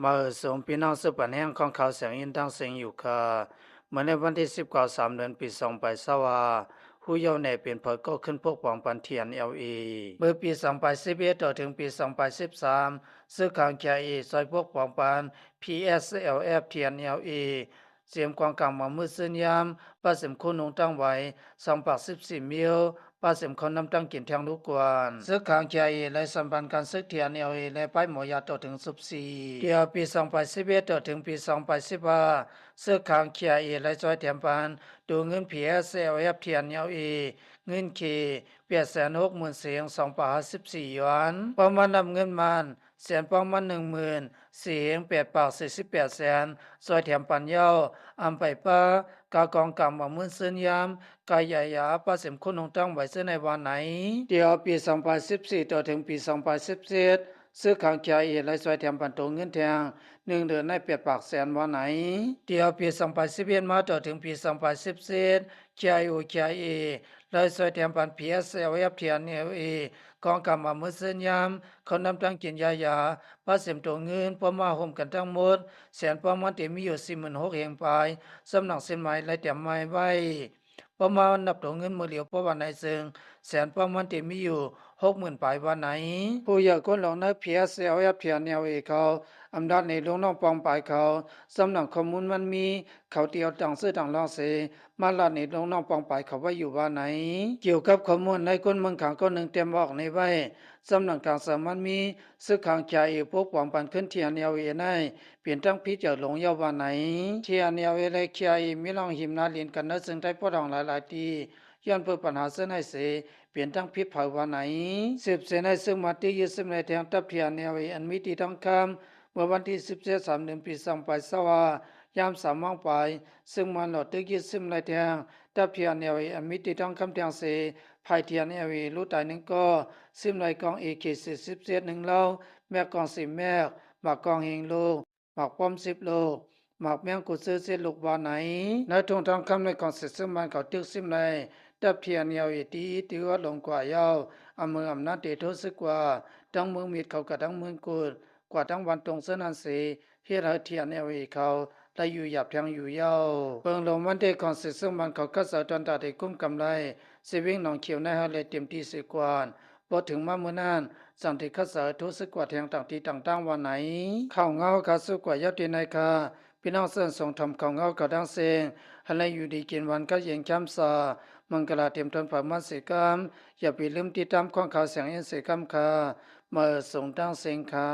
มาส่งพี่น้องสืบปันแห่งของเขาเสียงอินทั้งเสียงอยู่ค่ะเมื่อในวันที่19 3 เดือนปี2025ผู้เยาว์ในเป็นเผยก็ขึ้นพวกปองปันเทียนเมื่อปี2011ต่อถึงปี2013ซึ่งขางแคอีซอยพวกปองปัน PSLF เทียนเสียมกวางกลางมามือซึ่งยามป้าเสียมคุณนงตั้งไว้214มิลป้าเสียมคนนำตั้งกินแทงลูกกวนซึกขางแคอีและสัมพันธ์การซึกเทียนและไปหมอยาต่อถึง14เดียวปี2011ต่อถึงปี2015ซึกขางแคอีและจอยเทียมปันดูเงิน PSLF เทียนเงินเค860,000เสียง254หยวนประมาณนำเงินมันแสนประมาณ10,000เสียง848แสนซอยแถมปันเย้าอำไปป้ากากองกำมามื่นซื้นยามกายใหญ่ยาป้าเสมคุณนงตั้งไว้ซื้อในวันไหนเดี๋ยวปี2014ต่อถึงปี2017ซื้อขางแคอีและซอยแถมปันตรงเงินแทง1 เดือนใน8ปากแสนวันไหนเดี๋ยวปี2011มาต่อถึงปี2017KIO และซอยแถมปัน PSLF เทียนกองกำมามือซื้นยามเขานำตั้งกินยาป้าเสมตัวเงินพอมาห่มกันทั้งหมดแสนประมาณที่มีอยู่46,000แห่งไปสำนักเส้นไหมและเตรียมไม้ไว้ประมาณนับตัวเงินมือเหลียวประวันไหนซึ่งแสนประมาณที่มีอยู่60,000ปลายวันไหนผู้อยากคนหลงใน PSLF เทียนเขาอำนาจในลงน้องปองปลายเขาสำนักข้อมูลมันมีเขาเตียวต่างซื้อต่างลองเสมาลาในลงน้องปองปลายเขาว่าอยู่ว่าไหนเกี่ยวกับข้อมูลในคนเมืองขังก็หนึ่งเตรียมออกในไว้สำนักทางสามัญมีซึกขังใจพวกปองปันขึ้นเทียนในเปลี่ยนตั้งพิจารลงเยาวันไหนเทียนและเคียมีลองหิมนาลินกันนะซึ่งได้พอดองหลายๆทีย้อนเพื่อปัญหาเส้นให้เสเปลี่ยนตั้งพิษเผาวันไหนสืบเสนให้ซึ่งมาที่ยึดซึ่งในแทงตับเทียนอันมีที่ต้องคำเมื่อวันที่17 3 เดือนปี2020ยาม3 โมงไปซึ่งมันหลอดตึกยึดซึ่งในแทงตับเทียนอันมีที่ต้องคำแทงเสภายเทียนรู้ตายหนึ่งก็ซึ่งในกองAK-47หนึ่งเล่าแม่กอง10แม่หมากกองเฮงโลหมากป้อม10โลหมากแมงกุซื้อเส้นลูกวานไหนในทงทองคำในกองเสร็จซึ่งมันเขาตึกซิมในดับเทียนตีตีว่าลงกว่ายาวอำมืออำนาจเตโทสึกว่าทั้งเมืองมีดเขากับทั้งเมืองกุดกว่าทั้งวันตรงเสนันเสเฮรเทียนเขาได้อยู่หยับแทงอยู่ยาวเปิงลงมันได้กองเสร็จซึ่งมันเขาคัดเสาจนตาได้คุ้มกำไรเสวิ่งหนองเขียวในฮะเลยเต็มที่สิกวานพอถึงมาเมื่อนั้นสันติคัดเสาทุสึกว่าแทงต่างที่ต่างๆวันไหนเข้าเงาคัดสึกว่ายับตีในคาพี่น้องเส้นส่งทำเข้าเงาเขาดังเซงฮันเลยอยู่ดีกินวันก็เย็นช้ำซามังกลาเตรียมทนผ่ามันสิกรรมอย่าไปลืมติดตามข้องข่าวเสียงอินสิกรรมค่ะมาส่งดังเซงค่ะ